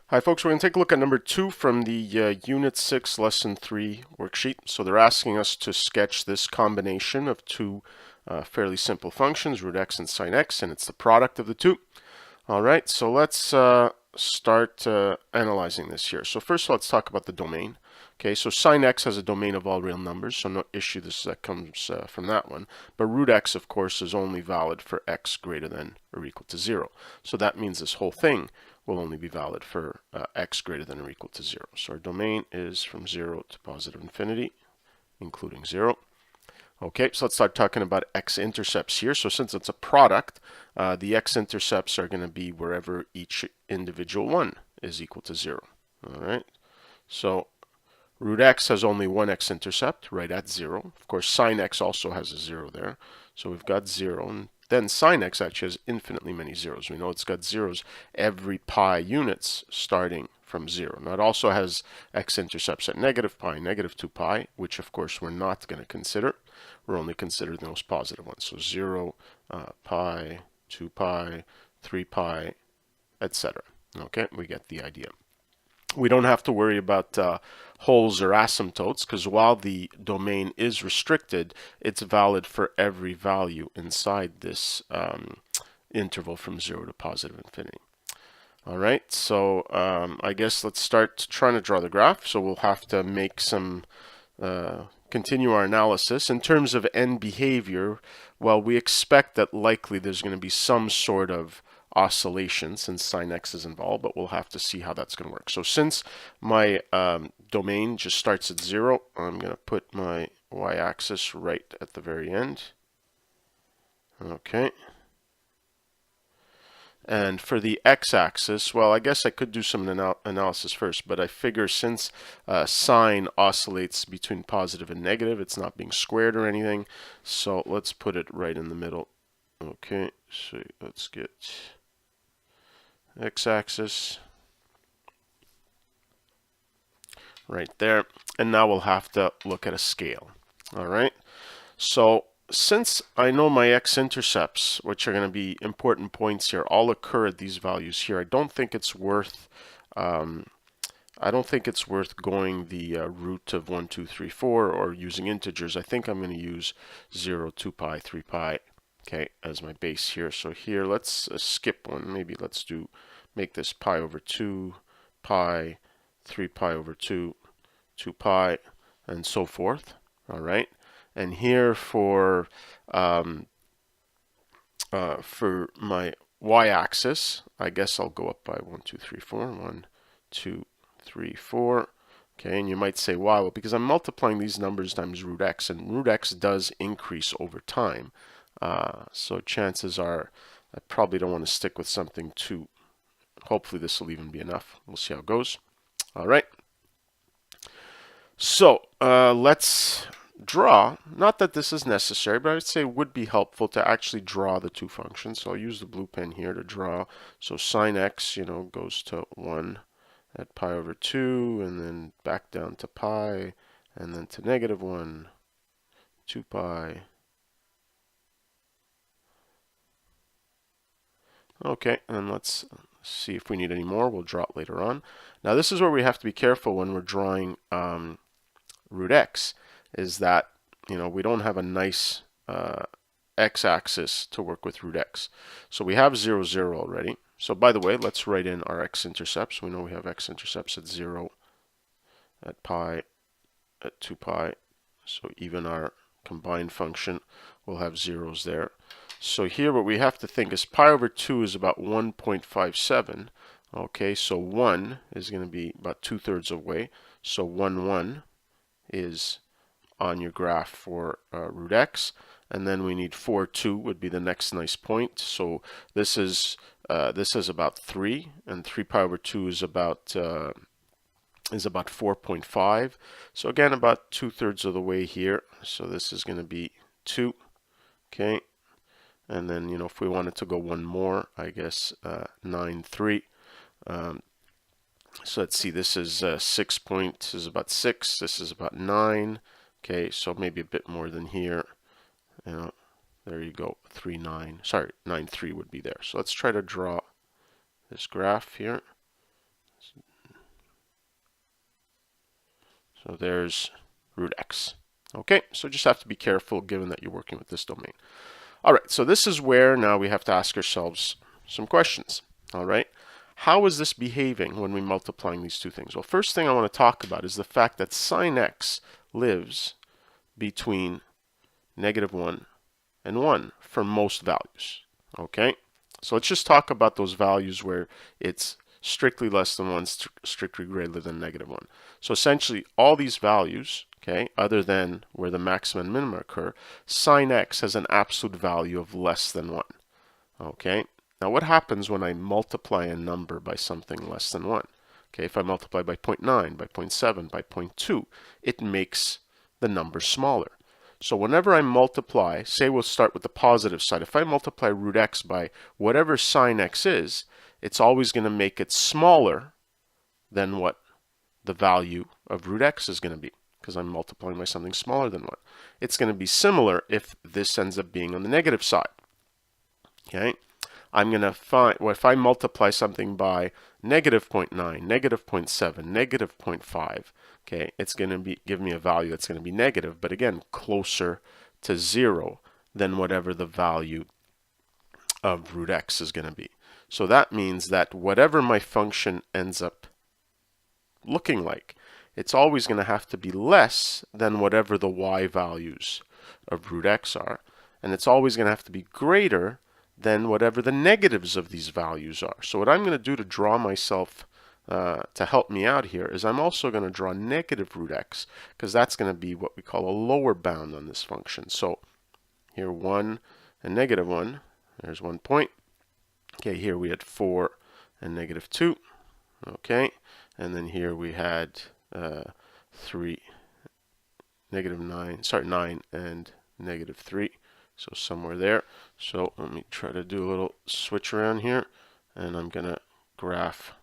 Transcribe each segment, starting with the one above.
Hi folks, we're going to take a look at number 2 from the Unit 6 Lesson 3 worksheet. So they're asking us to sketch this combination of two fairly simple functions, root x and sine x, and it's the product of the two. Alright, so let's start analyzing this here. So first let's talk about the domain. Okay, so sine x has a domain of all real numbers, so no issue that comes from that one. But root x, of course, is only valid for x greater than or equal to 0. So that means this whole thing will only be valid for x greater than or equal to 0. So our domain is from 0 to positive infinity, including 0. Okay, so let's start talking about x-intercepts here. So since it's a product, the x-intercepts are going to be wherever each individual one is equal to 0. All right, so root x has only one x-intercept, right at 0. Of course, sine x also has a 0 there. So we've got 0, and then sine x actually has infinitely many zeros. We know it's got zeros every pi units starting from 0. Now it also has x-intercepts at negative pi, negative 2 pi, which of course we're not going to consider. We're only considering those positive ones. So 0, pi, 2 pi, 3 pi, etc. Okay, we get the idea. We don't have to worry about holes or asymptotes because while the domain is restricted, it's valid for every value inside this interval from 0 to positive infinity. All right, so I guess let's start trying to draw the graph. So we'll have to make some, continue our analysis. In terms of end behavior, well, we expect that likely there's going to be some sort of oscillation since sine x is involved, but we'll have to see how that's going to work. So since my domain just starts at 0, I'm going to put my y-axis right at the very end. Okay. And for the x-axis, well, I guess I could do some analysis first, but I figure since sine oscillates between positive and negative, it's not being squared or anything. So let's put it right in the middle. Okay, so let's get x-axis right there. And now we'll have to look at a scale. All right, so since I know my x-intercepts, which are going to be important points here, all occur at these values here, I don't think it's worth going the root of 1, 2, 3, 4 or using integers. I think I'm going to use 0, 2 pi, 3 pi, okay, as my base here. So here, let's skip one. Maybe let's make this pi over 2, pi, 3 pi over 2, 2 pi, and so forth. All right. And here for my y-axis, I guess I'll go up by 1, 2, 3, 4. 1, 2, 3, 4. Okay, and you might say, why? Well, because I'm multiplying these numbers times root x, and root x does increase over time. So chances are I probably don't want to stick with something too. Hopefully this will even be enough. We'll see how it goes. All right. So let's draw, not that this is necessary, but I'd say it would be helpful to actually draw the two functions. So I'll use the blue pen here to draw. So sine x, goes to 1 at pi over 2, and then back down to pi, and then to negative 1, 2 pi. Okay, and let's see if we need any more. We'll draw it later on. Now this is where we have to be careful when we're drawing root x, is that we don't have a nice x-axis to work with root x. So we have 0, 0 already. So by the way, let's write in our x-intercepts. We know we have x-intercepts at 0, at pi, at 2 pi. So even our combined function will have zeros there. So here what we have to think is pi over 2 is about 1.57. Okay, so 1 is going to be about 2/3 of the way. So 1, 1 is on your graph for root x, and then we need 4, 2 would be the next nice point. So this is about 3, and 3 pi over 2 is about 4.5. So again, about 2/3 of the way here. So this is going to be 2. Okay, and then if we wanted to go one more, I guess 9, 3. So let's see, this is 6 is about 6, this is about 9. Okay, so maybe a bit more than here. There you go, 3, 9. Sorry, 9, 3 would be there. So let's try to draw this graph here. So there's root x. Okay, so just have to be careful given that you're working with this domain. All right, so this is where now we have to ask ourselves some questions. All right, how is this behaving when we're multiplying these two things? Well, first thing I want to talk about is the fact that sine x lives between -1 and 1 for most values. Okay, so let's just talk about those values where it's strictly less than 1, strictly greater than -1. So essentially all these values, okay, other than where the maximum and minimum occur, sine x has an absolute value of less than 1. Okay, now what happens when I multiply a number by something less than 1? Okay, if I multiply by 0.9, by 0.7, by 0.2, it makes the number smaller. So whenever I multiply, say we'll start with the positive side, if I multiply root x by whatever sine x is, it's always going to make it smaller than what the value of root x is going to be, because I'm multiplying by something smaller than 1. It's going to be similar if this ends up being on the negative side. Okay, I'm going to find, well, if I multiply something by -0.9, -0.7, -0.5, okay, it's going to give me a value that's going to be negative, but again, closer to 0 than whatever the value of root x is going to be. So that means that whatever my function ends up looking like, it's always going to have to be less than whatever the y values of root x are, and it's always going to have to be greater than whatever the negatives of these values are. So what I'm going to do to draw myself to help me out here is I'm also going to draw negative root x, because that's going to be what we call a lower bound on this function. So here 1 and -1, there's 1 point. Okay, here we had 4 and -2. Okay, and then here we had 3, -9 and -3. So somewhere there. So let me try to do a little switch around here, and I'm going to graph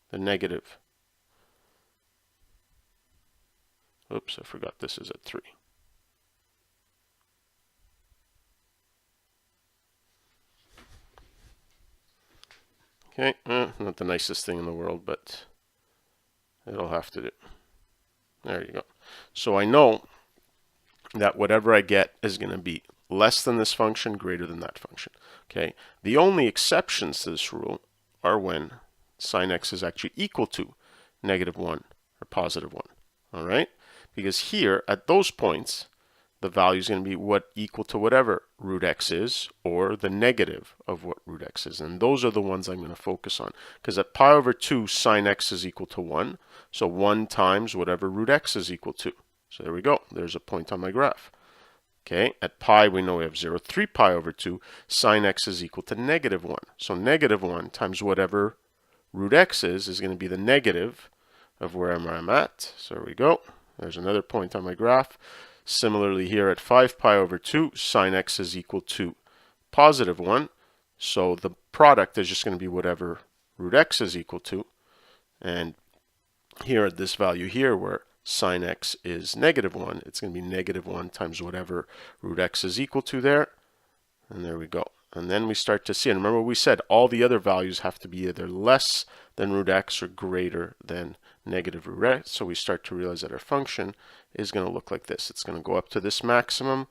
the negative. Oops, I forgot this is at 3. Okay, not the nicest thing in the world, but it'll have to do. There you go. So I know that whatever I get is going to be less than this function, greater than that function. Okay, the only exceptions to this rule are when sine x is actually equal to -1 or +1. All right, because here at those points, the value is going to be equal to whatever root x is, or the negative of what root x is. And those are the ones I'm going to focus on. Because at pi/2, sine x is equal to 1. So 1 times whatever root x is equal to. So there we go. There's a point on my graph. Okay, at pi we know we have 0. 3 pi/2, sine x is equal to -1. So -1 times whatever root x is going to be the negative of wherever I'm at. So there we go. There's another point on my graph. Similarly here at 5 pi/2, sine x is equal to +1. So the product is just going to be whatever root x is equal to. And here at this value here where sine x is -1, it's going to be -1 times whatever root x is equal to there. And there we go. And then we start to see, and remember we said all the other values have to be either less than root x or greater than negative root x. So we start to realize that our function is going to look like this. It's going to go up to this maximum,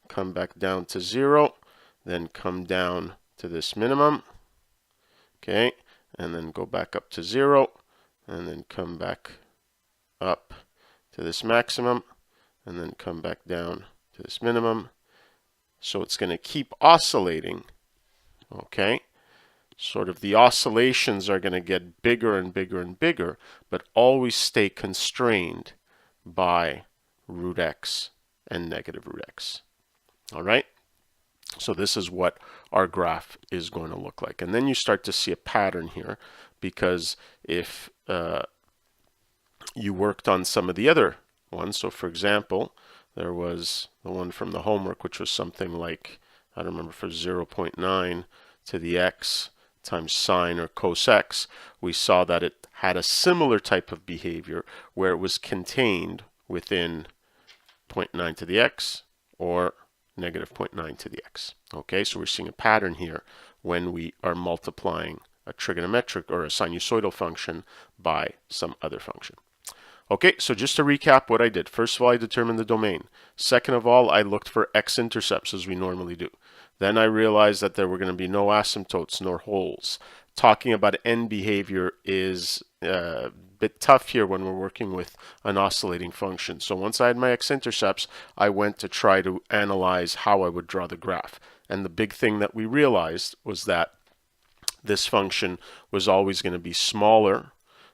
come back down to 0, then come down to this minimum, okay, and then go back up to 0, and then come back up to this maximum, and then come back down to this minimum. So it's going to keep oscillating, okay? Sort of the oscillations are going to get bigger and bigger and bigger, but always stay constrained by root x and negative root x. All right? So this is what our graph is going to look like. And then you start to see a pattern here, because if you worked on some of the other ones, so for example, there was the one from the homework, which was something like, I don't remember, for 0.9 to the x times sine or cos x, we saw that it had a similar type of behavior where it was contained within 0.9 to the x or negative 0.9 to the x. Okay, so we're seeing a pattern here when we are multiplying a trigonometric or a sinusoidal function by some other function. Okay, so just to recap what I did. First of all, I determined the domain. Second of all, I looked for x-intercepts as we normally do. Then I realized that there were going to be no asymptotes nor holes. Talking about end behavior is a bit tough here when we're working with an oscillating function. So once I had my x-intercepts, I went to try to analyze how I would draw the graph. And the big thing that we realized was that this function was always going to be smaller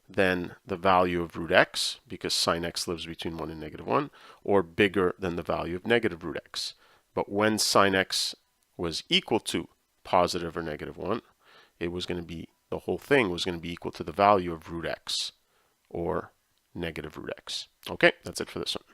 than the value of root x, because sine x lives between 1 and -1, or bigger than the value of negative root x. But when sine x was equal to positive or -1, it was going to be, the whole thing was going to be equal to the value of root x, or negative root x. Okay, that's it for this one.